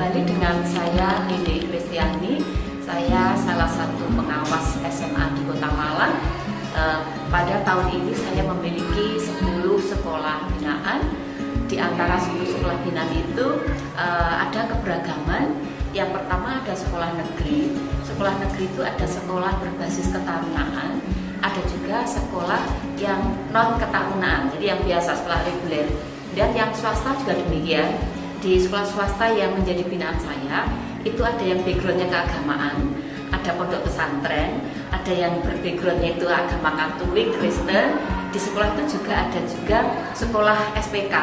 kembali dengan saya Nini Kristiani. Saya salah satu pengawas SMA di Kota Malang. Pada tahun ini saya memiliki 10 sekolah binaan. Di antara 10 sekolah binaan itu ada keberagaman. Yang pertama ada sekolah negeri. Sekolah negeri itu ada sekolah berbasis ketarunaan, ada juga sekolah yang non ketarunaan, jadi yang biasa sekolah reguler. Dan yang swasta juga demikian. Di sekolah swasta yang menjadi binaan saya, itu ada yang backgroundnya keagamaan, ada pondok pesantren, ada yang berbackgroundnya itu agama Katolik, Kristen. Di sekolah itu juga ada sekolah SPK,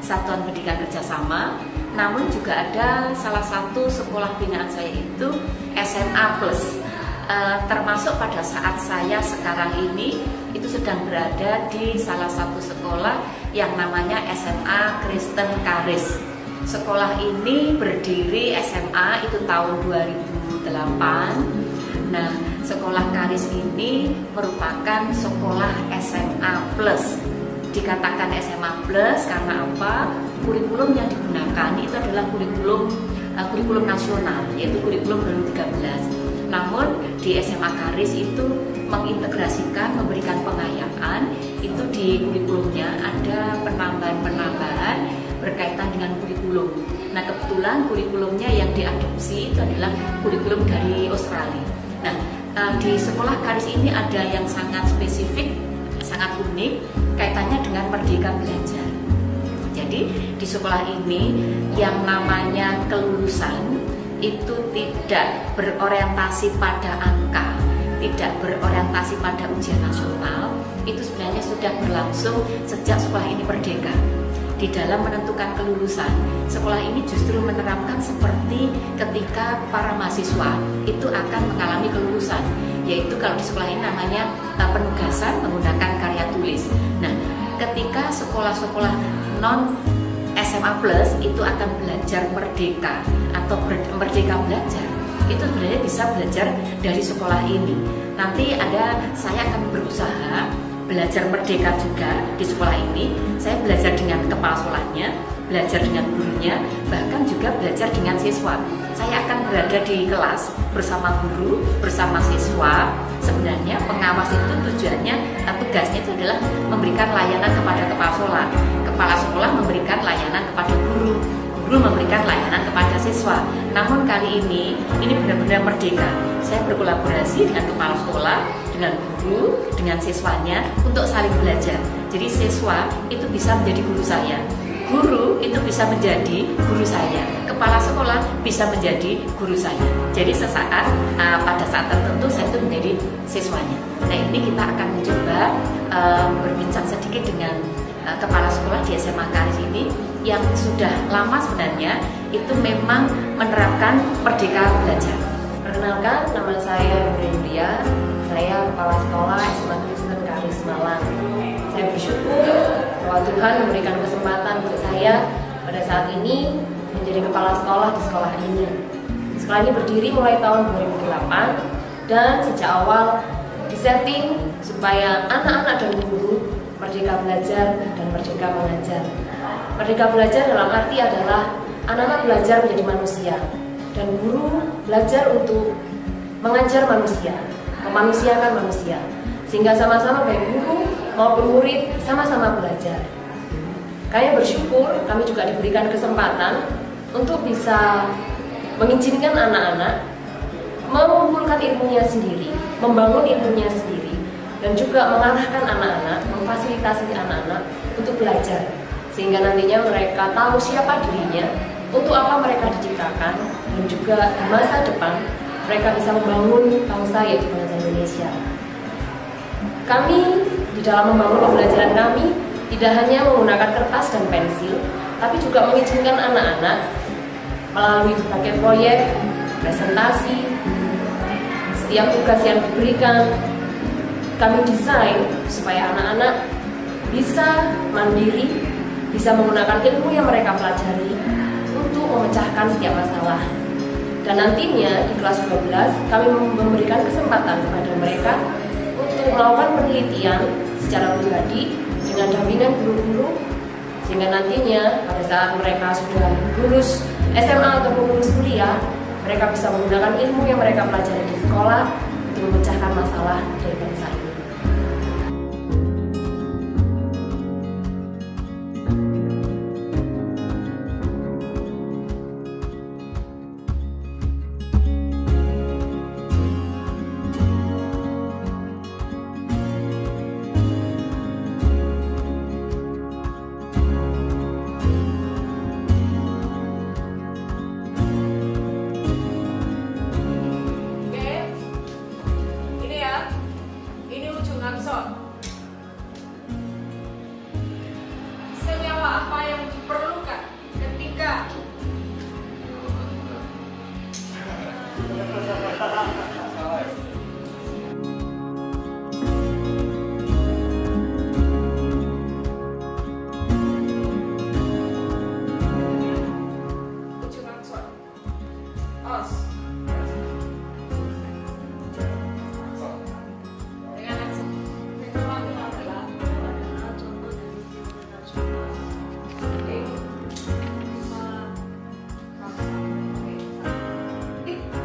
Satuan Pendidikan Kerjasama. Namun juga ada salah satu sekolah binaan saya itu SMA Plus. Termasuk pada saat saya sekarang ini itu sedang berada di salah satu sekolah yang namanya SMA Kristen Karis. Sekolah ini berdiri SMA itu tahun 2008. Nah, sekolah Karis ini merupakan sekolah SMA Plus. Dikatakan SMA Plus karena apa? Kurikulum yang digunakan itu adalah kurikulum nasional, yaitu kurikulum 2013. Namun di SMA Karis itu mengintegrasikan, memberikan pengayaan, itu di kurikulumnya ada penambahan-penambahan berkaitan dengan kurikulum. Nah, kebetulan kurikulumnya yang diadopsi itu adalah kurikulum dari Australia. Nah, di sekolah Karis ini ada yang sangat spesifik, sangat unik, kaitannya dengan Merdeka Belajar. Jadi di sekolah ini yang namanya kelulusan itu tidak berorientasi pada angka, tidak berorientasi pada ujian nasional. Itu sebenarnya sudah berlangsung sejak sekolah ini merdeka. Di dalam menentukan kelulusan, sekolah ini justru menerapkan seperti ketika para mahasiswa itu akan mengalami kelulusan, yaitu kalau di sekolah ini namanya penugasan menggunakan karya tulis. Nah, ketika sekolah-sekolah non SMA Plus itu akan belajar merdeka atau merdeka belajar, itu sebenarnya bisa belajar dari sekolah ini. Nanti saya akan berusaha belajar merdeka juga di sekolah ini. Saya belajar dengan kepala sekolahnya, belajar dengan gurunya, bahkan juga belajar dengan siswa. Saya akan berada di kelas bersama guru, bersama siswa. Sebenarnya pengawas itu tujuannya, tugasnya itu adalah memberikan layanan kepada kepala sekolah memberikan layanan kepada guru memberikan layanan kepada siswa. Namun kali ini benar-benar merdeka. Saya berkolaborasi dengan kepala sekolah, dengan guru, dengan siswanya untuk saling belajar. Jadi siswa itu bisa menjadi guru saya, guru itu bisa menjadi guru saya, kepala sekolah bisa menjadi guru saya. Jadi pada saat tertentu saya itu menjadi siswanya. Nah, ini kita akan mencoba berbincang sedikit dengan kepala sekolah di SMA Karis ini yang sudah lama sebenarnya itu memang menerapkan merdeka belajar. Perkenalkan, nama saya Yulia. Saya kepala sekolah SMA Kristen Karis Malang. Saya bersyukur bahwa Tuhan memberikan kesempatan untuk saya pada saat ini menjadi kepala sekolah di sekolah ini. Sekolah ini berdiri mulai tahun 2008 dan sejak awal disetting supaya anak-anak dan guru merdeka belajar dan merdeka mengajar. Merdeka belajar dalam arti adalah anak-anak belajar menjadi manusia dan guru belajar untuk mengajar manusia, memanusiakan manusia, sehingga sama-sama baik guru maupun murid sama-sama belajar. Kami bersyukur kami juga diberikan kesempatan untuk bisa mengizinkan anak-anak mengumpulkan ilmunya sendiri, membangun ilmunya sendiri, dan juga mengarahkan anak-anak, memfasilitasi anak-anak untuk belajar, sehingga nantinya mereka tahu siapa dirinya, untuk apa mereka diciptakan, dan juga di masa depan mereka bisa membangun bangsa yaitu bangsa Indonesia. Kami di dalam membangun pembelajaran kami tidak hanya menggunakan kertas dan pensil, tapi juga mengizinkan anak-anak melalui berbagai proyek, presentasi, setiap tugas yang diberikan, kami desain supaya anak-anak bisa mandiri, bisa menggunakan ilmu yang mereka pelajari untuk memecahkan setiap masalah. Dan nantinya di kelas 12 kami memberikan kesempatan kepada mereka untuk melakukan penelitian secara pribadi dengan dampingan guru-guru sehingga nantinya pada saat mereka sudah lulus SMA ataupun lulus kuliah, mereka bisa menggunakan ilmu yang mereka pelajari di sekolah untuk memecahkan masalah dari bangsa ini. Senyawa apa yang diperlukan ketika ujung aksor os dengan aksor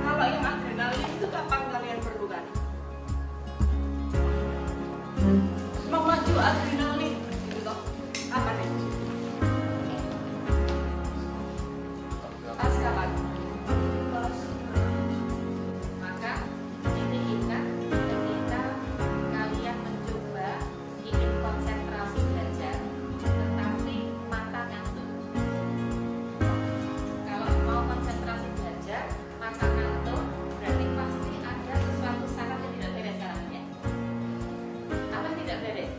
kalau yang adrenalin itu kapan kalian perlukan? Memacu adrenalin gitu toh. Kapan ya? Pas kapan? Maka ini ingat ketika kalian mencoba ingin konsentrasi belajar tetapi mata ngantuk. Kalau mau konsentrasi belajar mata ngantuk berarti pasti ada sesuatu sangat yang tidak beres sekarang ya. Apa yang tidak beres?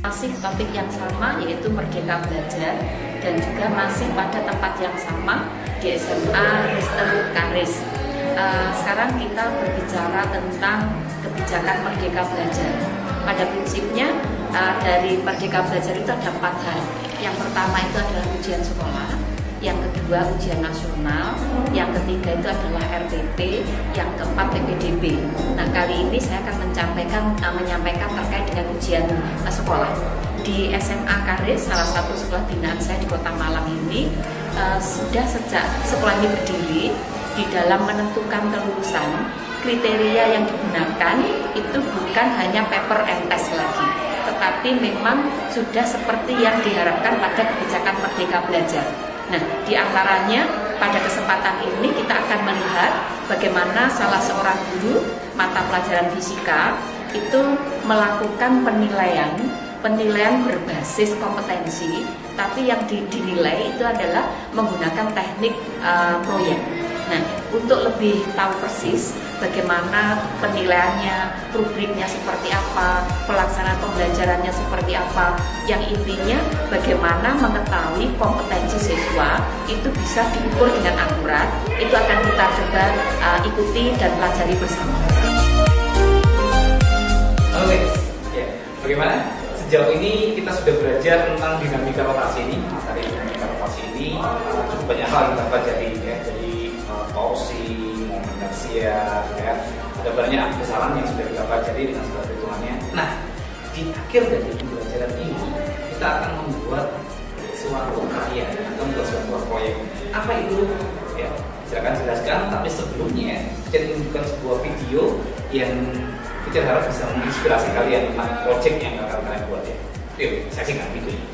Masih topik yang sama yaitu Merdeka Belajar dan juga masih pada tempat yang sama di SMA Kristen Karis. Sekarang kita berbicara tentang kebijakan Merdeka Belajar. Pada prinsipnya dari Merdeka Belajar itu ada 4 hal. Yang pertama itu adalah ujian sekolah, yang kedua ujian nasional, yang ketiga itu adalah RPP, yang keempat PPDB. Nah, kali ini saya akan menyampaikan terkait dengan ujian sekolah. Di SMA Karis, salah satu sekolah binaan saya di Kota Malang ini, sudah sejak sekolah ini berdiri, di dalam menentukan kelulusan, kriteria yang digunakan itu bukan hanya paper and test lagi, tetapi memang sudah seperti yang diharapkan pada kebijakan Merdeka Belajar. Nah, di antaranya pada kesempatan ini kita akan melihat bagaimana salah seorang guru mata pelajaran fisika itu melakukan penilaian berbasis kompetensi, tapi yang dinilai itu adalah menggunakan teknik proyek. Nah, untuk lebih tahu persis bagaimana penilaiannya, rubriknya seperti apa, pelaksanaan pembelajarannya seperti apa, yang intinya bagaimana mengetahui kompetensi siswa itu bisa diukur dengan akurat, itu akan kita coba ikuti dan pelajari bersama. Halo guys, ya, bagaimana? Sejauh ini kita sudah belajar tentang dinamika rotasi ini. Dari dinamika rotasi ini cukup banyak hal yang kita pelajari ya, dari torsi, momen tersier, ya. Ada banyak besaran yang sudah kita pelajari dengan segala perhitungannya. Nah, di akhir dari pembelajaran ini kita akan membuat suatu karya atau membuat suatu proyek. Apa itu? Ya, silakan jelaskan. Tapi sebelumnya saya tunjukkan sebuah video yang kita harap bisa menginspirasi kalian tentang proyek yang akan kalian buat ya. Yuk, saksikan videonya.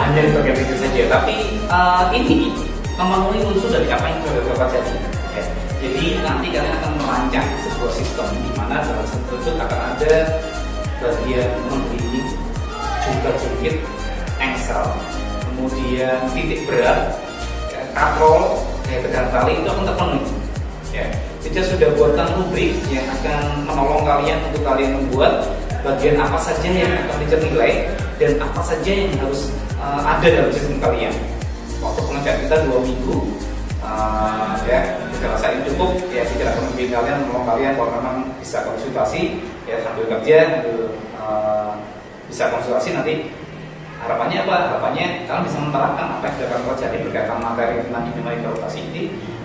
hanya di bagian itu saja, tapi ini memenuhi unsur dari apa yang sudah Bapak jadi. Ya. Jadi nanti kalian akan merancang sebuah sistem di mana dalam satu itu akan ada bagian membimbing, jungkit, engsel, kemudian titik berat, ya, katrol, tegangan tali itu akan terpenuhi. Ya. Kita sudah buatkan rubrik yang akan menolong kalian untuk kalian membuat bagian apa saja yang akan dicernilai dan apa saja yang harus ada dalam sistem kalian. Waktu pengerjaan kita 2 minggu, ya kita rasa ini cukup. Ya tidak akan membimbing kalian, menolong kalian kalau memang bisa konsultasi, ya sambil kerja, bisa konsultasi nanti. Harapannya apa? Harapannya kalian bisa menerapkan apa yang sudah kalian pelajari berkaitan materi tentang dinamika rotasi ini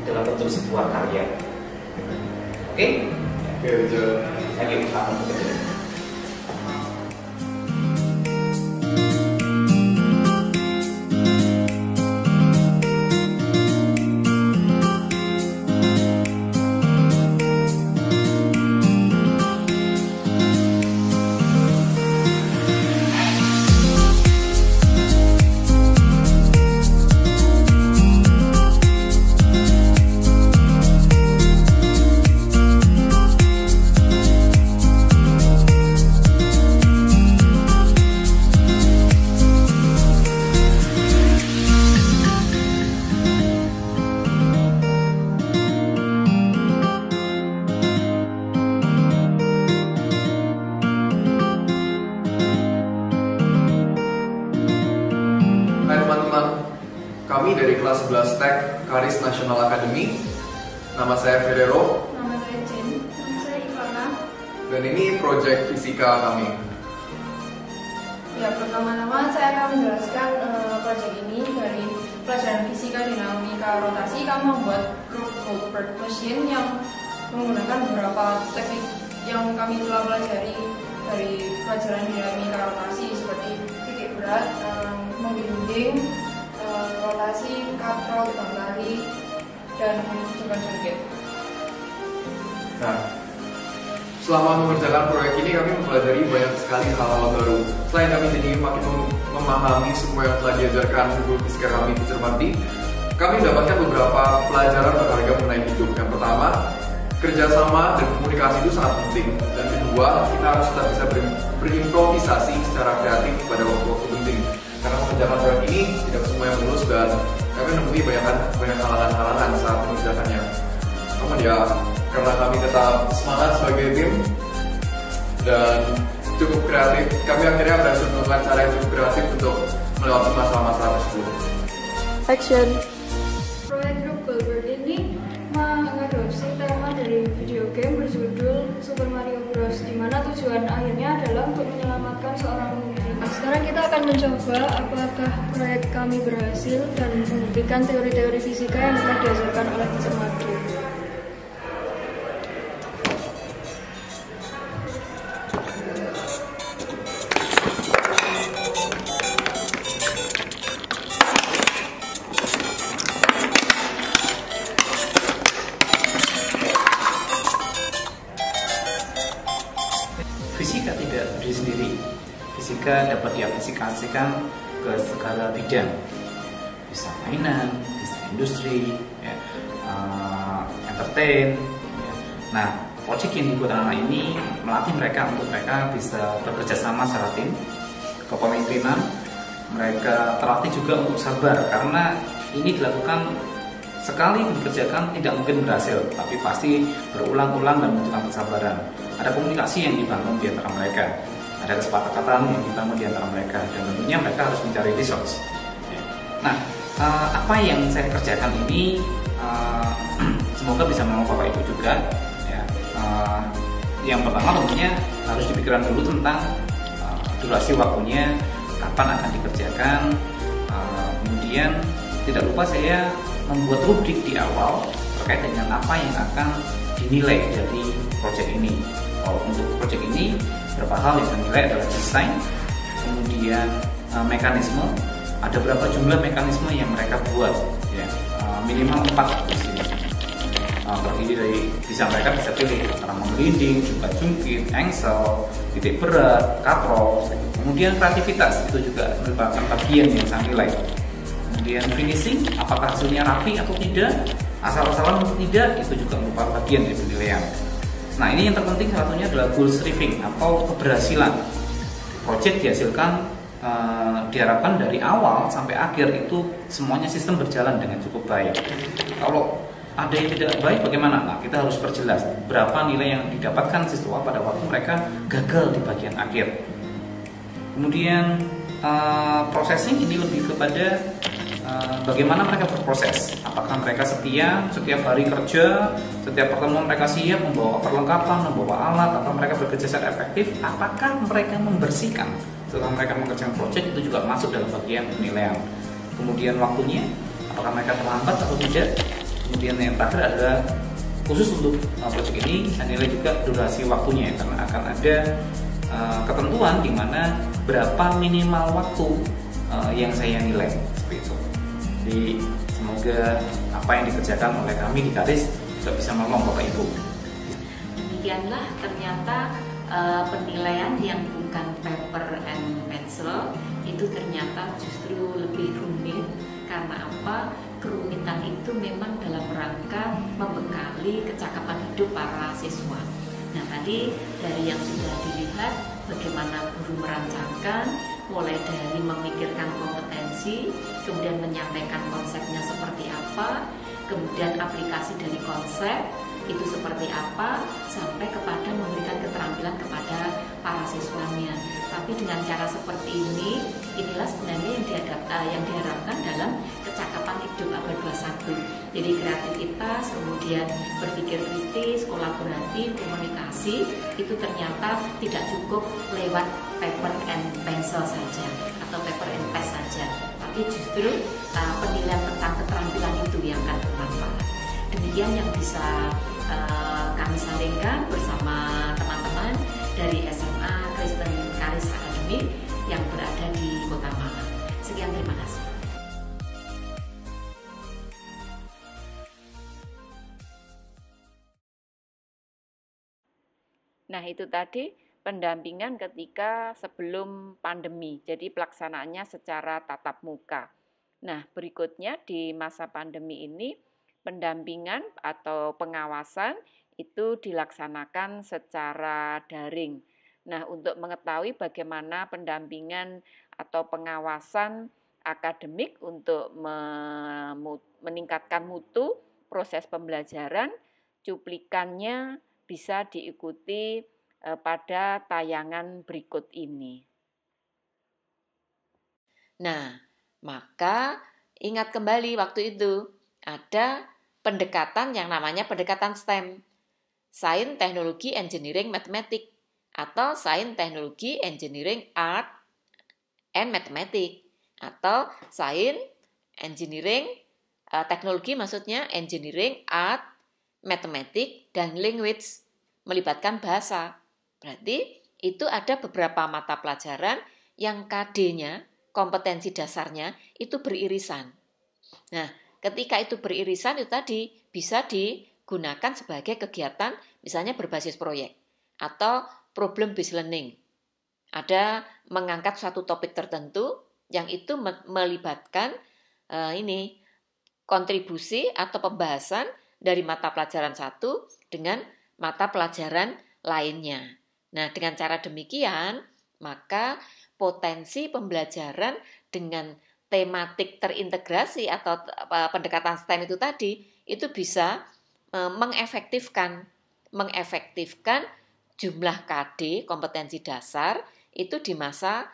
dalam bentuk sebuah karya. Oke? Thank you. Kami dari kelas 11 Tek Karis National Academy. Nama saya Ferrero. Nama saya Jen. Nama saya Ivana. Dan ini proyek fisika kami. Ya, pertama-tama saya akan menjelaskan proyek ini dari pelajaran fisika dinamika rotasi. Kami membuat Goldberg machine yang menggunakan beberapa teknik yang kami telah pelajari dari pelajaran dinamika rotasi seperti titik berat, membimbing, rotasi, katrol, tegangan tali, dan jungkit. Nah, selama mengerjakan proyek ini kami mempelajari banyak sekali hal-hal baru. Selain kami jadi makin memahami semua yang telah diajarkan guru fisika kami di Cermati, kami mendapatkan beberapa pelajaran berharga mengenai hidup. Yang pertama, kerjasama dan komunikasi itu sangat penting. Dan kedua, kita harus tetap bisa berimprovisasi secara kreatif pada waktu-waktu penting. Karena mengerjakan proyek ini tidak semua yang mulus dan kami menemui banyak halangan-halangan saat mengerjakannya. Namun ya, karena kami tetap semangat sebagai tim dan cukup kreatif, kami akhirnya berhasil menemukan cara yang cukup kreatif untuk melewati masalah-masalah tersebut. Action. Proyek grup Goldberg ini mengadopsi tema dari video game berjudul Super Mario Bros. Di mana tujuan akhirnya adalah untuk menyelamatkan seorang putri. Sekarang kita akan mencoba apakah proyek kami berhasil dan membuktikan teori-teori fisika yang telah diajarkan oleh Teacher Madu. Fisika tidak berdiri sendiri. Fisika dapat diaplikasikan ke segala bidang, bisa mainan, bisa industri, ya, entertain. Ya. Nah, proyek yang dibuat anak ini melatih mereka untuk mereka bisa bekerja sama secara tim, kepemimpinan. Mereka terlatih juga untuk sabar karena ini dilakukan sekali dikerjakan tidak mungkin berhasil, tapi pasti berulang-ulang dan membutuhkan kesabaran. Ada komunikasi yang dibangun di antara mereka, ada kesepakatan yang dibangun di antara mereka, dan tentunya mereka harus mencari resource. Nah, apa yang saya kerjakan ini semoga bisa menolong Bapak Ibu juga. Ya. Yang pertama tentunya harus dipikirkan dulu tentang durasi waktunya, kapan akan dikerjakan. Kemudian tidak lupa saya membuat rubrik di awal terkait dengan apa yang akan dinilai dari proyek ini. Untuk proyek ini beberapa hal yang dinilai adalah desain, kemudian mekanisme, ada berapa jumlah mekanisme yang mereka buat, ya, minimal 4 di sini. terdiri dari bisa mereka bisa pilih antara memberinding, jungkit, engsel, titik berat, katrol. Kemudian kreativitas itu juga merupakan bagian yang saya nilai. Kemudian finishing, apakah hasilnya rapi atau tidak, asal-asalan atau tidak, itu juga merupakan bagian dari penilaian. Nah, ini yang terpenting salah satunya adalah goal achieving atau keberhasilan. Project dihasilkan diharapkan dari awal sampai akhir itu semuanya sistem berjalan dengan cukup baik. Kalau ada yang tidak baik bagaimana? Nah, kita harus perjelas berapa nilai yang didapatkan siswa pada waktu mereka gagal di bagian akhir. Kemudian processing ini lebih kepada bagaimana mereka berproses. Apakah mereka setia setiap hari kerja, setiap pertemuan mereka siap membawa perlengkapan, membawa alat, atau mereka bekerja secara efektif? Apakah mereka membersihkan setelah mereka mengerjakan proyek? Itu juga masuk dalam bagian penilaian. Kemudian waktunya, apakah mereka terlambat atau tidak? Kemudian yang terakhir adalah khusus untuk proyek ini saya nilai juga durasi waktunya, karena akan ada ketentuan di mana berapa minimal waktu yang saya nilai seperti itu. Jadi semoga apa yang dikerjakan oleh kami di Karis juga bisa menolong Bapak Ibu. Demikianlah ternyata penilaian yang bukan paper and pencil itu ternyata justru lebih rumit. Karena apa? Kerumitan itu memang dalam rangka membekali kecakapan hidup para siswa. Nah, tadi dari yang sudah dilihat bagaimana guru merancangkan, mulai dari memikirkan kompetensi, kemudian menyampaikan konsepnya seperti apa, kemudian aplikasi dari konsep itu seperti apa, sampai kepada memberikan keterampilan kepada para siswanya. Tapi dengan cara seperti ini, inilah sebenarnya yang diharapkan dalam kecakapan hidup abad 21. Jadi kreativitas, kemudian berpikir kritis, kolaboratif, komunikasi, itu ternyata tidak cukup lewat paper and pencil saja atau paper and test saja, tapi justru penilaian tentang keterampilan itu yang akan bermanfaat. Demikian yang bisa kami sampaikan bersama teman-teman dari SMA Kristen Karis Academy yang berada di Kota Malang. Sekian, terima kasih. Nah, itu tadi pendampingan ketika sebelum pandemi, jadi pelaksanaannya secara tatap muka. Nah, berikutnya di masa pandemi ini, pendampingan atau pengawasan itu dilaksanakan secara daring. Nah, untuk mengetahui bagaimana pendampingan atau pengawasan akademik untuk meningkatkan mutu proses pembelajaran, cuplikannya bisa diikuti pada tayangan berikut ini. Nah, maka ingat kembali waktu itu ada pendekatan yang namanya pendekatan STEM. Sains, Teknologi, Engineering, Mathematics, atau Sains, Teknologi, Engineering, Art, and Mathematics, atau Sains, Engineering, Teknologi maksudnya Engineering, Art, Mathematics, dan Language, melibatkan bahasa. Berarti itu ada beberapa mata pelajaran yang KD-nya, kompetensi dasarnya, itu beririsan. Nah, ketika itu beririsan itu tadi bisa digunakan sebagai kegiatan misalnya berbasis proyek atau problem based learning. Ada mengangkat suatu topik tertentu yang itu melibatkan kontribusi atau pembahasan dari mata pelajaran satu dengan mata pelajaran lainnya. Nah, dengan cara demikian maka potensi pembelajaran dengan tematik terintegrasi atau pendekatan STEM itu tadi itu bisa mengefektifkan jumlah KD kompetensi dasar itu di masa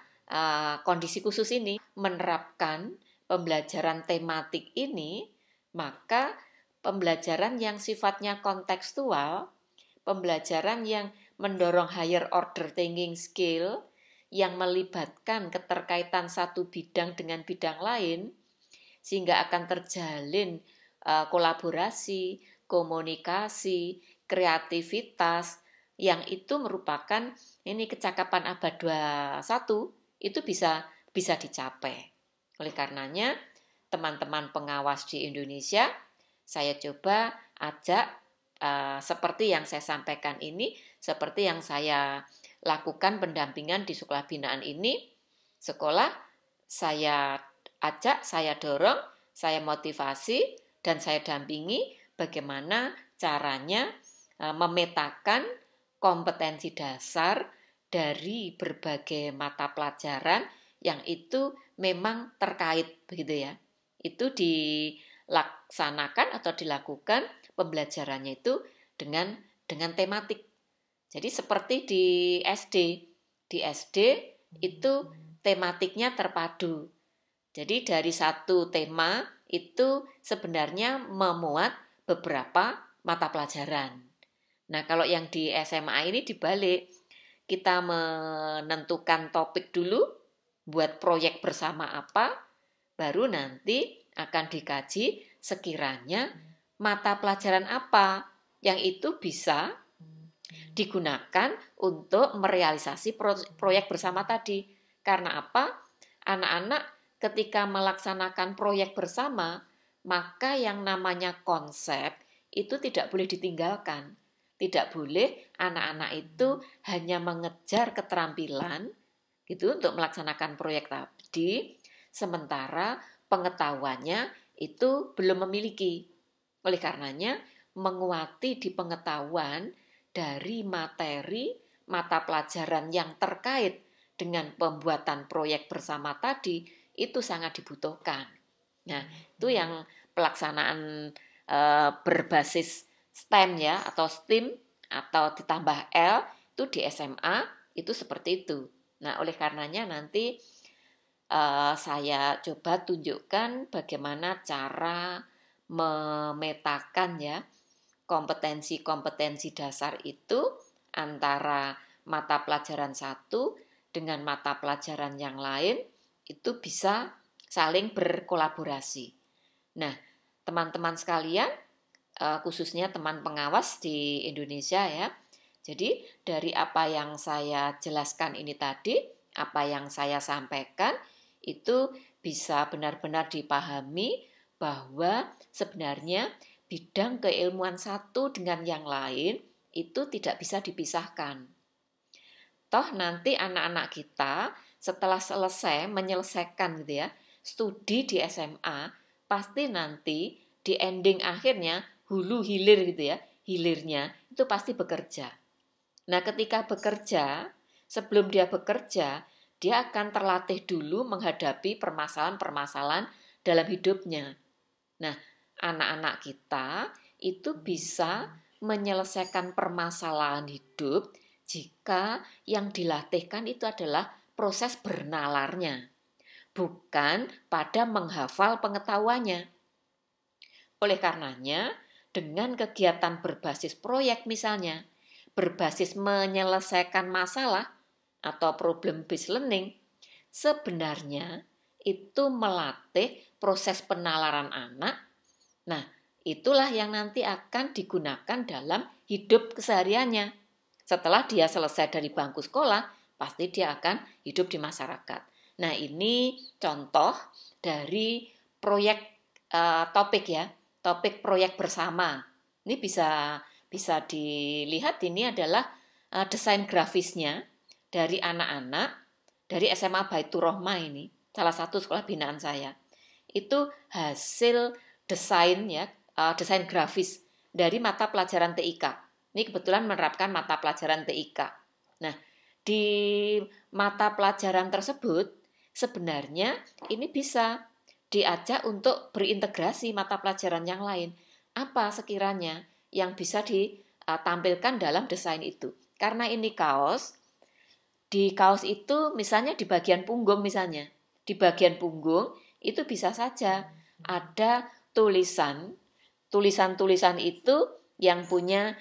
kondisi khusus ini. Menerapkan pembelajaran tematik ini, maka pembelajaran yang sifatnya kontekstual, pembelajaran yang mendorong higher order thinking skill, yang melibatkan keterkaitan satu bidang dengan bidang lain, sehingga akan terjalin kolaborasi, komunikasi, kreativitas, yang itu merupakan kecakapan abad 21, itu bisa dicapai. Oleh karenanya, teman-teman pengawas di Indonesia, saya coba ajak seperti yang saya sampaikan ini, seperti yang saya lakukan pendampingan di sekolah binaan ini, sekolah saya ajak, saya dorong, saya motivasi, dan saya dampingi bagaimana caranya memetakan kompetensi dasar dari berbagai mata pelajaran yang itu memang terkait, begitu ya. Itu dilaksanakan atau dilakukan pembelajarannya itu dengan tematik. Jadi seperti di SD itu tematiknya terpadu. Jadi dari satu tema itu sebenarnya memuat beberapa mata pelajaran. Nah, kalau yang di SMA ini dibalik, kita menentukan topik dulu, buat proyek bersama apa, baru nanti akan dikaji sekiranya mata pelajaran apa yang itu bisa digunakan untuk merealisasi proyek bersama tadi. Karena apa? Anak-anak ketika melaksanakan proyek bersama, maka yang namanya konsep itu tidak boleh ditinggalkan. Tidak boleh anak-anak itu hanya mengejar keterampilan gitu untuk melaksanakan proyek tadi, sementara pengetahuannya itu belum memiliki. Oleh karenanya, menguati di pengetahuan dari materi mata pelajaran yang terkait dengan pembuatan proyek bersama tadi itu sangat dibutuhkan. Nah, itu yang pelaksanaan berbasis STEM ya, atau STEAM atau ditambah L itu di SMA itu seperti itu. Nah, oleh karenanya nanti saya coba tunjukkan bagaimana cara memetakan ya kompetensi-kompetensi dasar itu antara mata pelajaran satu dengan mata pelajaran yang lain itu bisa saling berkolaborasi. Nah, teman-teman sekalian, khususnya teman pengawas di Indonesia ya. Jadi dari apa yang saya jelaskan ini tadi, apa yang saya sampaikan itu bisa benar-benar dipahami bahwa sebenarnya bidang keilmuan satu dengan yang lain itu tidak bisa dipisahkan. Toh nanti anak-anak kita setelah selesai menyelesaikan gitu ya, studi di SMA, pasti nanti di ending akhirnya hulu hilir gitu ya, hilirnya itu pasti bekerja. Nah, ketika bekerja, sebelum dia bekerja, dia akan terlatih dulu menghadapi permasalahan-permasalahan dalam hidupnya. Nah, anak-anak kita itu bisa menyelesaikan permasalahan hidup jika yang dilatihkan itu adalah proses bernalarnya, bukan pada menghafal pengetahuannya. Oleh karenanya, dengan kegiatan berbasis proyek misalnya, berbasis menyelesaikan masalah atau problem based learning, sebenarnya itu melatih proses penalaran anak. Nah, itulah yang nanti akan digunakan dalam hidup kesehariannya. Setelah dia selesai dari bangku sekolah, pasti dia akan hidup di masyarakat. Nah, ini contoh dari proyek topik ya, topik proyek bersama. Ini bisa dilihat, ini adalah desain grafisnya dari anak-anak dari SMA Baitur Rohmah ini, salah satu sekolah binaan saya. Itu hasil desain ya, desain grafis dari mata pelajaran TIK. Ini kebetulan menerapkan mata pelajaran TIK. Nah, di mata pelajaran tersebut sebenarnya ini bisa diajak untuk berintegrasi mata pelajaran yang lain. Apa sekiranya yang bisa ditampilkan dalam desain itu? Karena ini kaos, di kaos itu misalnya di bagian punggung misalnya. Di bagian punggung itu bisa saja ada tulisan-tulisan itu yang punya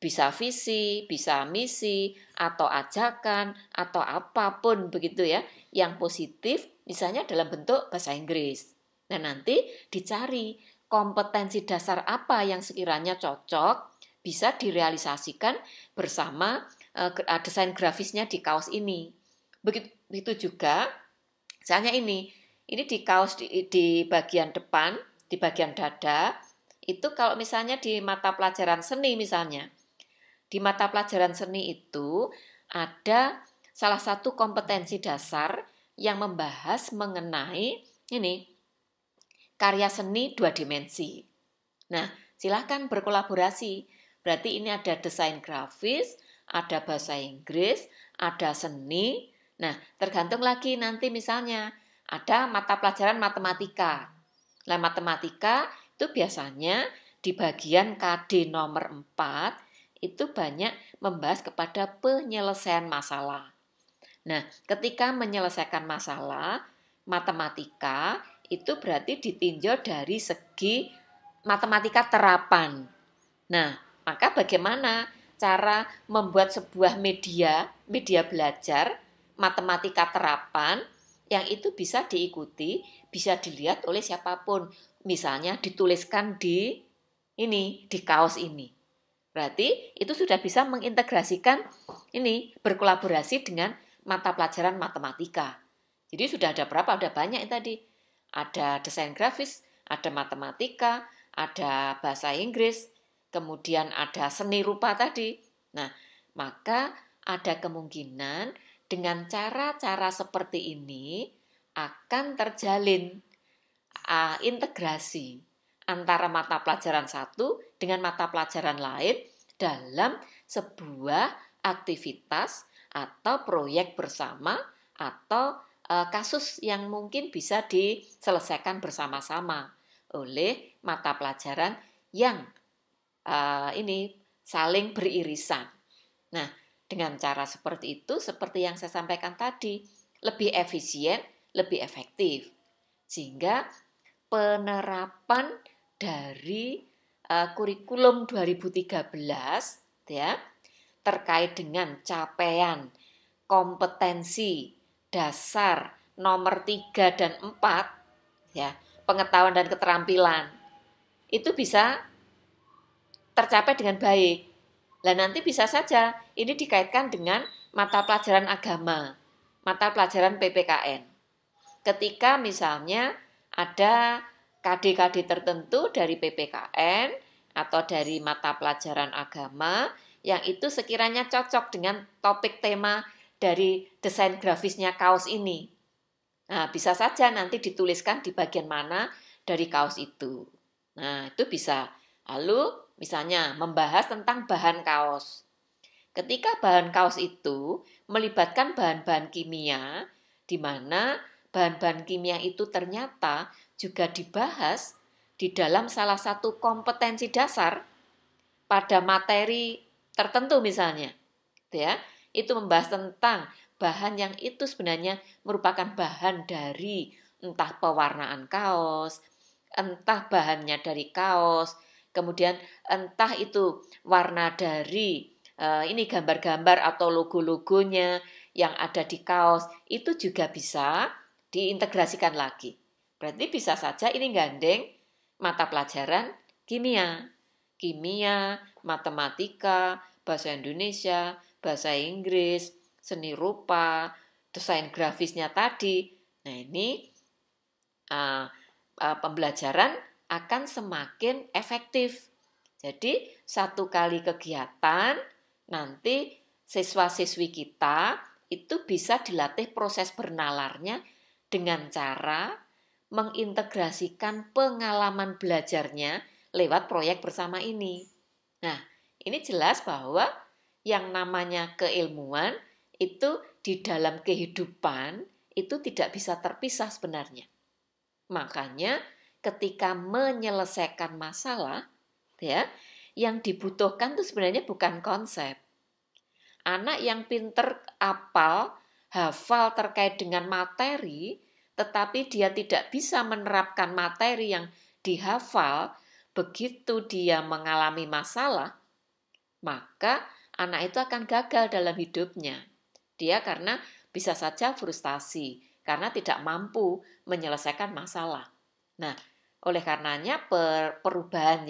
bisa visi, bisa misi, atau ajakan, atau apapun begitu ya, yang positif, misalnya dalam bentuk bahasa Inggris. Nah, nanti dicari kompetensi dasar apa yang sekiranya cocok, bisa direalisasikan bersama desain grafisnya di kaos ini. Begitu juga, misalnya ini di kaos di bagian depan, di bagian dada, itu kalau misalnya di mata pelajaran seni misalnya, di mata pelajaran seni itu ada salah satu kompetensi dasar yang membahas mengenai ini karya seni 2 dimensi. Nah, silahkan berkolaborasi. Berarti ini ada desain grafis, ada bahasa Inggris, ada seni. Nah, tergantung lagi nanti misalnya ada mata pelajaran matematika. Nah, matematika itu biasanya di bagian KD nomor 4 itu banyak membahas kepada penyelesaian masalah. Nah, ketika menyelesaikan masalah, matematika itu berarti ditinjau dari segi matematika terapan. Nah, maka bagaimana cara membuat sebuah media belajar matematika terapan yang itu bisa diikuti, bisa dilihat oleh siapapun. Misalnya dituliskan di kaos ini. Berarti itu sudah bisa mengintegrasikan ini, berkolaborasi dengan mata pelajaran matematika. Jadi sudah ada berapa? Ada banyak tadi. Ada desain grafis, ada matematika, ada bahasa Inggris, kemudian ada seni rupa tadi. Nah, maka ada kemungkinan dengan cara-cara seperti ini akan terjalin integrasi antara mata pelajaran satu dengan mata pelajaran lain dalam sebuah aktivitas atau proyek bersama atau kasus yang mungkin bisa diselesaikan bersama-sama oleh mata pelajaran yang ini saling beririsan. Nah, dengan cara seperti itu, seperti yang saya sampaikan tadi, lebih efisien, lebih efektif. Sehingga penerapan dari kurikulum 2013 ya terkait dengan capaian kompetensi dasar nomor 3 dan 4 ya, pengetahuan dan keterampilan itu bisa tercapai dengan baik. Nah, nanti bisa saja ini dikaitkan dengan mata pelajaran agama, mata pelajaran PPKN. Ketika misalnya ada KD-KD tertentu dari PPKN atau dari mata pelajaran agama yang itu sekiranya cocok dengan topik tema dari desain grafisnya kaos ini. Nah, bisa saja nanti dituliskan di bagian mana dari kaos itu. Nah, itu bisa. Lalu, misalnya membahas tentang bahan kaos. Ketika bahan kaos itu melibatkan bahan-bahan kimia, di mana bahan-bahan kimia itu ternyata juga dibahas di dalam salah satu kompetensi dasar pada materi tertentu misalnya. Ya, itu membahas tentang bahan yang itu sebenarnya merupakan bahan dari entah pewarnaan kaos, entah bahannya dari kaos, kemudian entah itu warna dari ini gambar-gambar atau logo-logonya yang ada di kaos, itu juga bisa diintegrasikan lagi. Berarti bisa saja ini gandeng mata pelajaran kimia, matematika, bahasa Indonesia, bahasa Inggris, seni rupa, desain grafisnya tadi. Nah, ini pembelajaran akan semakin efektif. Jadi, satu kali kegiatan, nanti siswa-siswi kita itu bisa dilatih proses bernalarnya dengan cara mengintegrasikan pengalaman belajarnya lewat proyek bersama ini. Nah, ini jelas bahwa yang namanya keilmuan itu di dalam kehidupan itu tidak bisa terpisah sebenarnya. Makanya ketika menyelesaikan masalah, ya, yang dibutuhkan itu sebenarnya bukan konsep. Anak yang pinter hafal terkait dengan materi, tetapi dia tidak bisa menerapkan materi yang dihafal, begitu dia mengalami masalah, maka anak itu akan gagal dalam hidupnya. Dia karena bisa saja frustasi, karena tidak mampu menyelesaikan masalah. Nah, oleh karenanya perubahan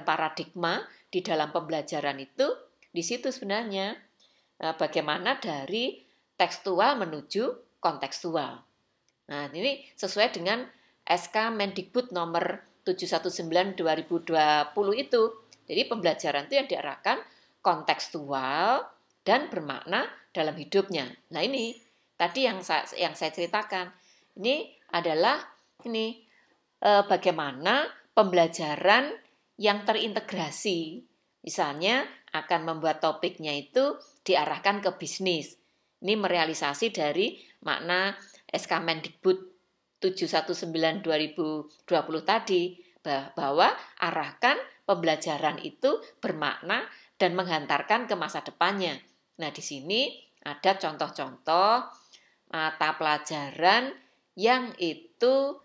paradigma di dalam pembelajaran itu, di situ sebenarnya bagaimana dari tekstual menuju kontekstual. Nah, ini sesuai dengan SK Mendikbud nomor 719/2020 itu. Jadi pembelajaran itu yang diarahkan kontekstual dan bermakna dalam hidupnya. Nah ini tadi yang saya ceritakan. Ini adalah bagaimana pembelajaran yang terintegrasi. Misalnya akan membuat topiknya itu diarahkan ke bisnis. Ini merealisasi dari makna SK Mendikbud 719/2020 tadi, bahwa arahkan pembelajaran itu bermakna dan menghantarkan ke masa depannya. Nah, di sini ada contoh-contoh mata pelajaran yang itu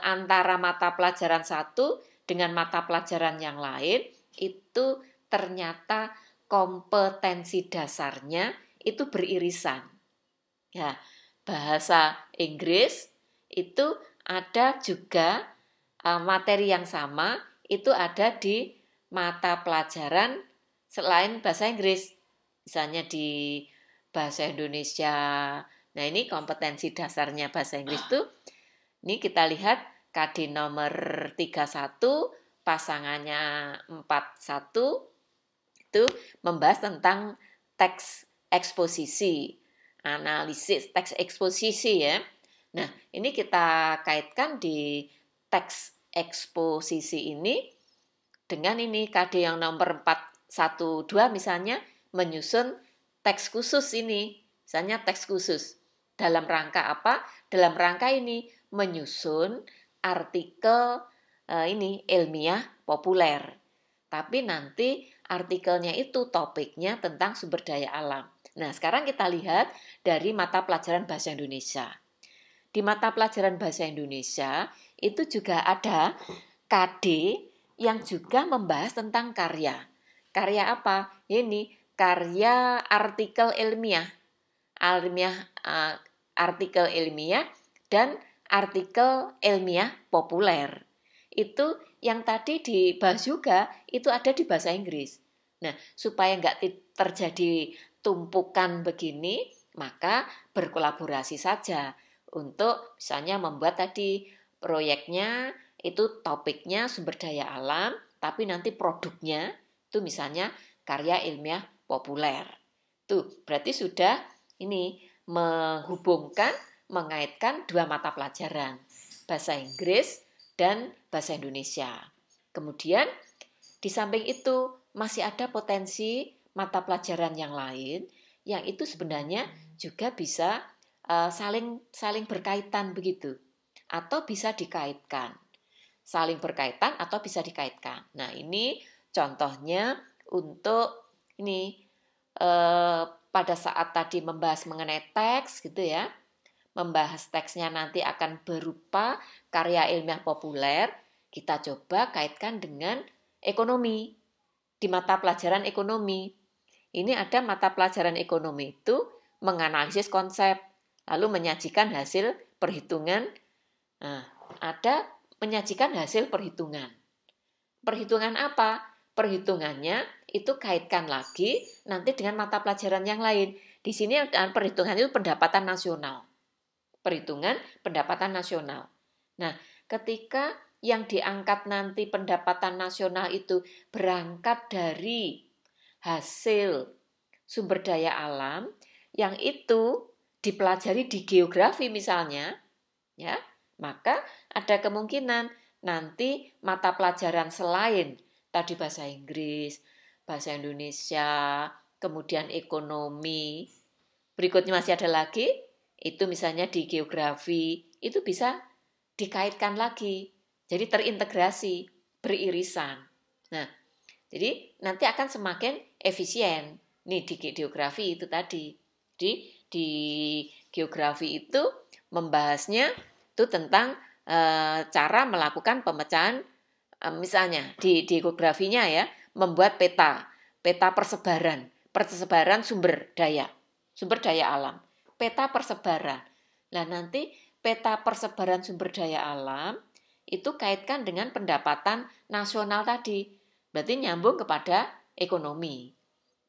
antara mata pelajaran satu dengan mata pelajaran yang lain itu ternyata kompetensi dasarnya itu beririsan. Ya, bahasa Inggris itu ada juga materi yang sama itu ada di mata pelajaran selain bahasa Inggris. Misalnya di bahasa Indonesia. Nah, ini kompetensi dasarnya bahasa Inggris itu. Ini kita lihat KD nomor 31 pasangannya 41 itu membahas tentang teks eksposisi, analisis teks eksposisi ya. Nah, ini kita kaitkan di teks eksposisi ini dengan ini KD yang nomor 412 misalnya menyusun teks khusus ini. Misalnya teks khusus. Dalam rangka apa? Dalam rangka ini menyusun artikel ilmiah populer. Tapi nanti artikelnya itu topiknya tentang sumber daya alam. Nah, sekarang kita lihat dari mata pelajaran bahasa Indonesia. Di mata pelajaran bahasa Indonesia itu juga ada KD yang juga membahas tentang karya. Karya apa? Ini karya artikel ilmiah. Artikel ilmiah dan artikel ilmiah populer. Itu yang tadi dibahas juga itu ada di bahasa Inggris. Nah, supaya nggak terjadi tumpukan begini, maka berkolaborasi saja untuk misalnya membuat tadi proyeknya itu topiknya sumber daya alam, tapi nanti produknya itu misalnya karya ilmiah populer. Tuh, berarti sudah ini menghubungkan, mengaitkan dua mata pelajaran, bahasa Inggris dan bahasa Indonesia. Kemudian di samping itu masih ada potensi mata pelajaran yang lain yang itu sebenarnya juga bisa saling berkaitan begitu atau bisa dikaitkan. Saling berkaitan atau bisa dikaitkan. Nah, ini contohnya untuk ini pada saat tadi membahas mengenai teks gitu ya. Membahas teksnya nanti akan berupa karya ilmiah populer, kita coba kaitkan dengan ekonomi. Di mata pelajaran ekonomi. Ini ada mata pelajaran ekonomi itu menganalisis konsep, lalu menyajikan hasil perhitungan. Nah, ada menyajikan hasil perhitungan. Perhitungan apa? Perhitungannya itu kaitkan lagi nanti dengan mata pelajaran yang lain. Di sini perhitungan itu pendapatan nasional. Perhitungan pendapatan nasional. Nah, ketika yang diangkat nanti pendapatan nasional itu berangkat dari hasil sumber daya alam yang itu dipelajari di geografi misalnya, ya, maka ada kemungkinan nanti mata pelajaran selain tadi bahasa Inggris, bahasa Indonesia, kemudian ekonomi, berikutnya masih ada lagi, itu misalnya di geografi, itu bisa dikaitkan lagi. Jadi terintegrasi, beririsan. Nah, jadi nanti akan semakin efisien. Nih di geografi itu tadi. Di geografi itu membahasnya itu tentang cara melakukan pemecahan, misalnya di geografinya ya, membuat peta persebaran sumber daya alam. Peta persebaran. Nah, nanti peta persebaran sumber daya alam itu kaitkan dengan pendapatan nasional tadi. Berarti nyambung kepada ekonomi.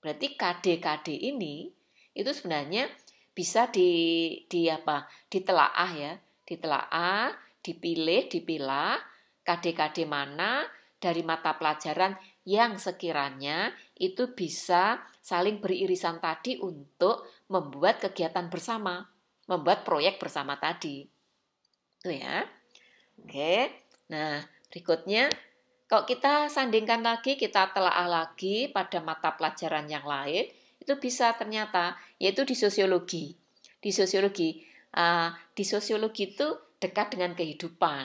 Berarti KD-KD ini itu sebenarnya bisa ditelaah ya, ditelaah dipilah KD-KD mana dari mata pelajaran yang sekiranya itu bisa saling beririsan tadi untuk membuat kegiatan bersama, membuat proyek bersama tadi. Itu ya. Oke. Nah, berikutnya kalau kita sandingkan lagi, kita telaah lagi pada mata pelajaran yang lain, itu bisa ternyata, yaitu di sosiologi. Di sosiologi itu dekat dengan kehidupan.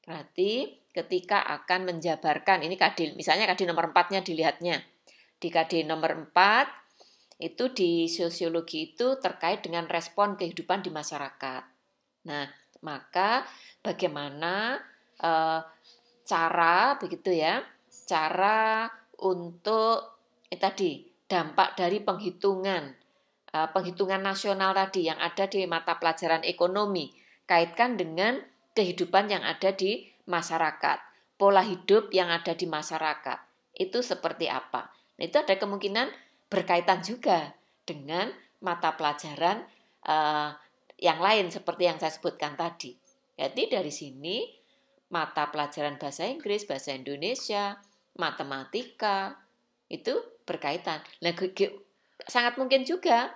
Berarti ketika akan menjabarkan, ini misalnya KD nomor 4-nya dilihatnya. Di KD nomor 4, itu di sosiologi itu terkait dengan respon kehidupan di masyarakat. Nah, maka bagaimana cara untuk tadi dampak dari penghitungan nasional tadi yang ada di mata pelajaran ekonomi, kaitkan dengan kehidupan yang ada di masyarakat, pola hidup yang ada di masyarakat itu seperti apa. Nah, itu ada kemungkinan berkaitan juga dengan mata pelajaran yang lain seperti yang saya sebutkan tadi. Jadi dari sini mata pelajaran bahasa Inggris, bahasa Indonesia, matematika itu berkaitan. Nah, sangat mungkin juga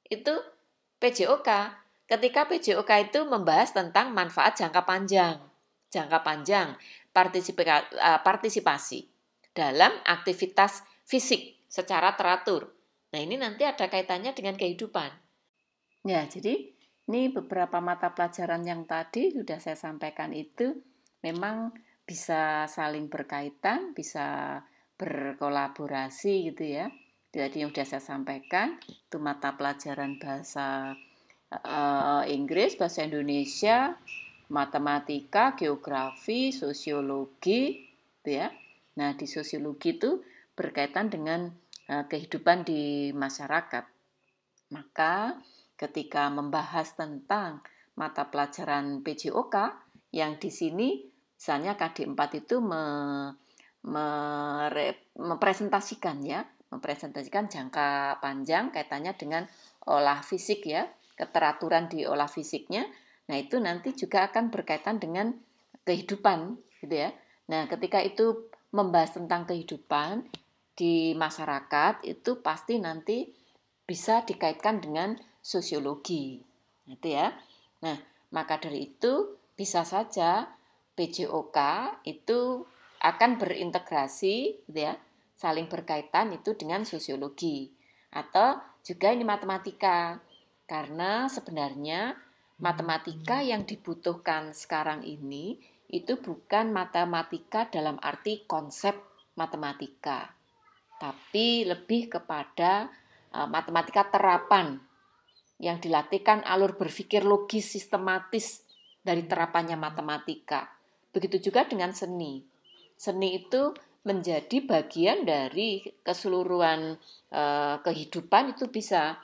itu PJOK. Ketika PJOK itu membahas tentang manfaat jangka panjang partisipasi dalam aktivitas fisik secara teratur. Nah, ini nanti ada kaitannya dengan kehidupan. Ya, jadi ini beberapa mata pelajaran yang tadi sudah saya sampaikan itu memang bisa saling berkaitan, bisa berkolaborasi gitu ya. Jadi yang sudah saya sampaikan itu mata pelajaran bahasa Inggris, bahasa Indonesia, matematika, geografi, sosiologi, gitu ya. Nah, di sosiologi itu berkaitan dengan kehidupan di masyarakat. Maka ketika membahas tentang mata pelajaran PJOK yang di sini misalnya KD 4 itu mempresentasikan jangka panjang kaitannya dengan olah fisik ya, keteraturan di olah fisiknya. Nah, itu nanti juga akan berkaitan dengan kehidupan gitu ya. Nah, ketika itu membahas tentang kehidupan di masyarakat itu pasti nanti bisa dikaitkan dengan sosiologi. Itu ya. Nah, maka dari itu bisa saja PJOK itu akan berintegrasi gitu ya, saling berkaitan itu dengan sosiologi atau juga ini matematika. Karena sebenarnya matematika yang dibutuhkan sekarang ini itu bukan matematika dalam arti konsep matematika, tapi lebih kepada matematika terapan yang dilatihkan alur berpikir logis sistematis dari terapannya matematika. Begitu juga dengan seni. Seni itu menjadi bagian dari keseluruhan kehidupan, itu bisa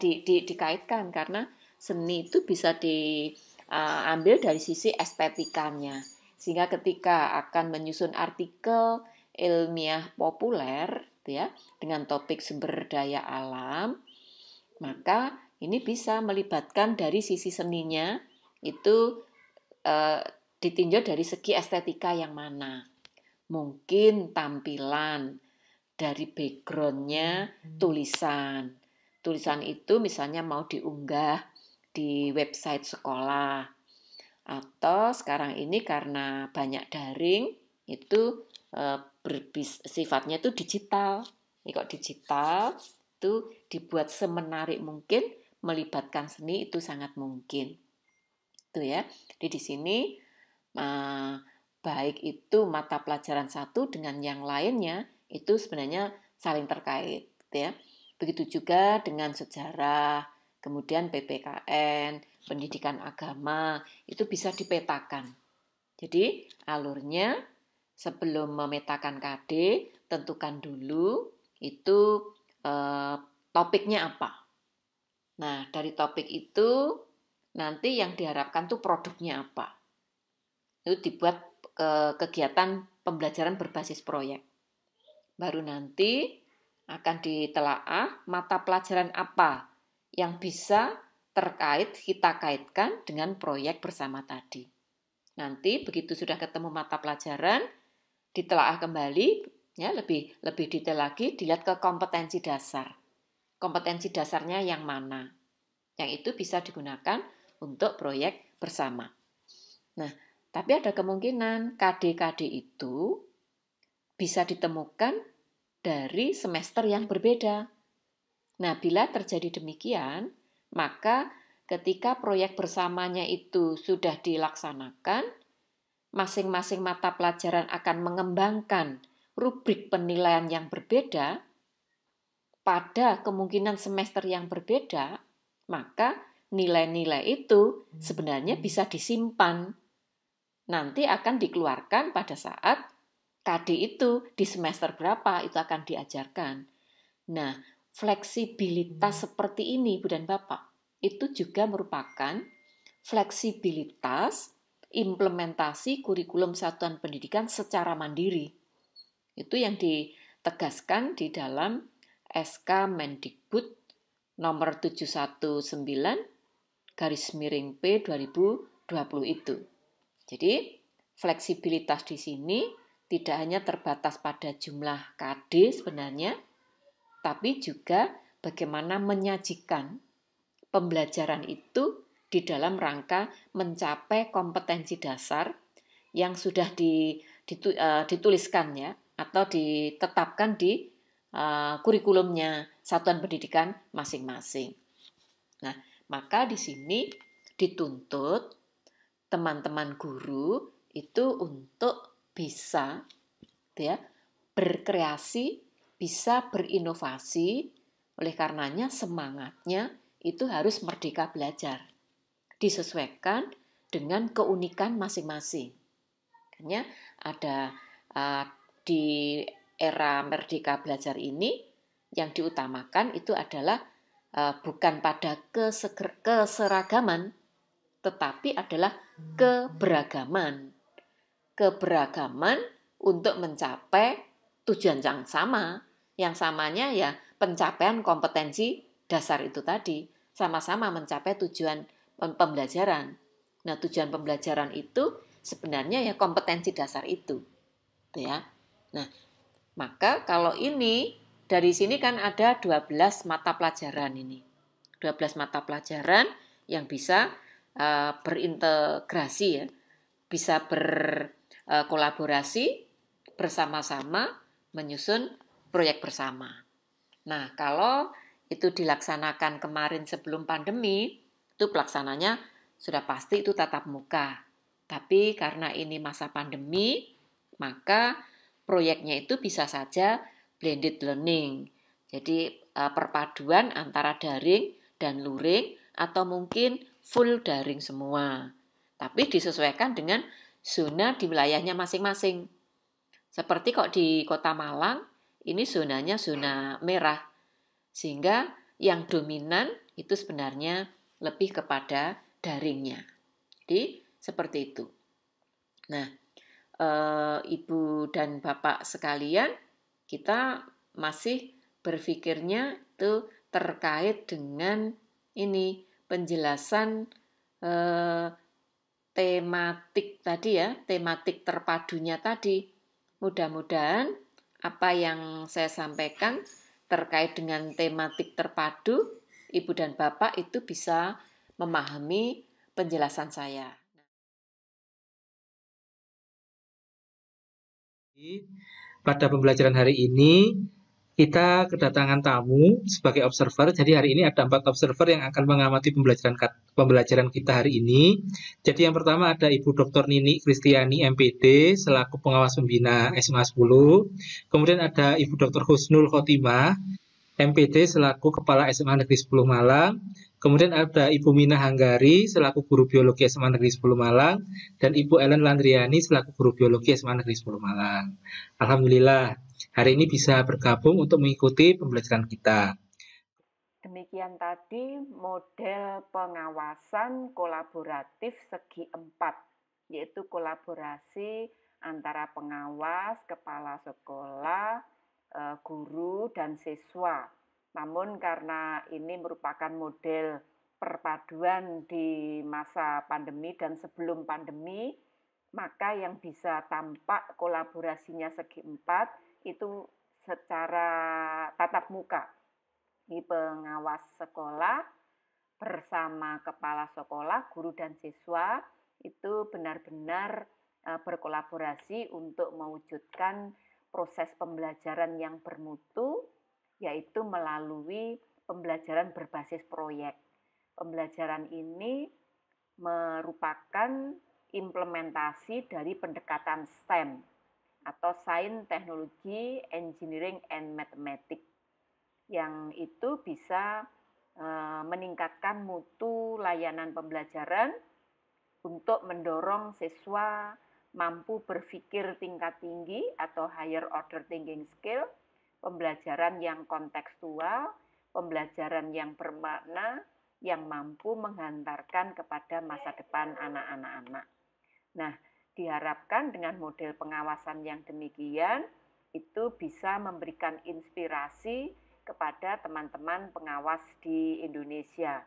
dikaitkan karena seni itu bisa diambil dari sisi estetikanya. Sehingga ketika akan menyusun artikel ilmiah populer ya, dengan topik sumber daya alam, maka ini bisa melibatkan dari sisi seninya itu ditinjau dari segi estetika yang mana. Mungkin tampilan, dari backgroundnya tulisan. Tulisan itu misalnya mau diunggah di website sekolah. Atau sekarang ini karena banyak daring, itu sifatnya itu digital. Ini kok digital, itu dibuat semenarik mungkin, melibatkan seni itu sangat mungkin. Itu ya. Jadi di sini baik itu mata pelajaran satu dengan yang lainnya itu sebenarnya saling terkait, gitu ya. Begitu juga dengan sejarah, kemudian PPKN, pendidikan agama, itu bisa dipetakan. Jadi alurnya sebelum memetakan KD, tentukan dulu itu topiknya apa. Nah, dari topik itu nanti yang diharapkan tuh produknya apa. Itu dibuat kegiatan pembelajaran berbasis proyek. Baru nanti akan ditelaah mata pelajaran apa yang bisa kita kaitkan dengan proyek bersama tadi. Nanti begitu sudah ketemu mata pelajaran, ditelaah kembali, ya lebih detail lagi, dilihat ke kompetensi dasar. Kompetensi dasarnya yang mana? Yang itu bisa digunakan untuk proyek bersama. Nah, tapi ada kemungkinan KD-KD itu bisa ditemukan dari semester yang berbeda. Nah, bila terjadi demikian, maka ketika proyek bersamanya itu sudah dilaksanakan, masing-masing mata pelajaran akan mengembangkan rubrik penilaian yang berbeda pada kemungkinan semester yang berbeda, maka nilai-nilai itu sebenarnya bisa disimpan. Nanti akan dikeluarkan pada saat KD itu di semester berapa itu akan diajarkan. Nah, fleksibilitas seperti ini, Ibu dan Bapak, itu juga merupakan fleksibilitas implementasi kurikulum satuan pendidikan secara mandiri. Itu yang ditegaskan di dalam SK Mendikbud nomor 719 P 2020 itu. Jadi, fleksibilitas di sini tidak hanya terbatas pada jumlah KD sebenarnya, tapi juga bagaimana menyajikan pembelajaran itu di dalam rangka mencapai kompetensi dasar yang sudah dituliskan ya, atau ditetapkan di kurikulumnya satuan pendidikan masing-masing. Nah, maka di sini dituntut teman-teman guru itu untuk bisa ya berkreasi, bisa berinovasi. Oleh karenanya semangatnya itu harus merdeka belajar, disesuaikan dengan keunikan masing-masing. Makanya ada di era merdeka belajar ini yang diutamakan itu adalah bukan pada keseragaman, tetapi adalah keberagaman. Keberagaman untuk mencapai tujuan yang sama. Yang samanya ya pencapaian kompetensi dasar itu tadi. Sama-sama mencapai tujuan pembelajaran. Nah, tujuan pembelajaran itu sebenarnya ya kompetensi dasar itu. Ya. Nah, maka kalau ini dari sini kan ada 12 mata pelajaran ini. 12 mata pelajaran yang bisa berintegrasi ya, bisa berkolaborasi bersama-sama menyusun proyek bersama. Nah, kalau itu dilaksanakan kemarin sebelum pandemi, itu pelaksananya sudah pasti itu tatap muka. Tapi karena ini masa pandemi, maka proyeknya itu bisa saja blended learning. Jadi perpaduan antara daring dan luring atau mungkin full daring semua. Tapi disesuaikan dengan zona di wilayahnya masing-masing. Seperti kok di Kota Malang, ini zonanya zona merah. Sehingga yang dominan itu sebenarnya lebih kepada daringnya. Jadi seperti itu. Nah, Ibu dan Bapak sekalian, kita masih berpikirnya itu terkait dengan ini penjelasan tematik tadi ya, tematik terpadunya tadi. Mudah-mudahan apa yang saya sampaikan terkait dengan tematik terpadu, Ibu dan Bapak itu bisa memahami penjelasan saya. Pada pembelajaran hari ini, kita kedatangan tamu sebagai observer. Jadi hari ini ada 4 observer yang akan mengamati pembelajaran kita hari ini. Jadi yang pertama ada Ibu Dr. Nini Kristiani MPD selaku pengawas pembina SMA 10. Kemudian ada Ibu Dr. Husnul Khotimah MPD selaku Kepala SMA Negeri 10 Malang. Kemudian ada Ibu Mina Hanggari selaku Guru Biologi SMA Negeri 10 Malang. Dan Ibu Ellen Landriani selaku Guru Biologi SMA Negeri 10 Malang. Alhamdulillah, hari ini bisa bergabung untuk mengikuti pembelajaran kita. Demikian tadi model pengawasan kolaboratif segi 4, yaitu kolaborasi antara pengawas, kepala sekolah, guru, dan siswa. Namun karena ini merupakan model perpaduan di masa pandemi dan sebelum pandemi, maka yang bisa tampak kolaborasinya segi empat itu secara tatap muka. Di pengawas sekolah bersama kepala sekolah, guru dan siswa itu benar-benar berkolaborasi untuk mewujudkan proses pembelajaran yang bermutu, yaitu melalui pembelajaran berbasis proyek. Pembelajaran ini merupakan implementasi dari pendekatan STEM atau Science, Technology, Engineering, and Mathematics yang itu bisa meningkatkan mutu layanan pembelajaran untuk mendorong siswa mampu berpikir tingkat tinggi atau higher order thinking skill, pembelajaran yang kontekstual, pembelajaran yang bermakna, yang mampu menghantarkan kepada masa depan anak-anak. Nah, diharapkan dengan model pengawasan yang demikian, itu bisa memberikan inspirasi kepada teman-teman pengawas di Indonesia.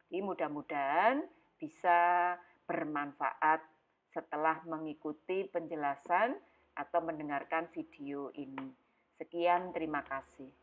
Jadi mudah-mudahan bisa bermanfaat setelah mengikuti penjelasan atau mendengarkan video ini. Sekian, terima kasih.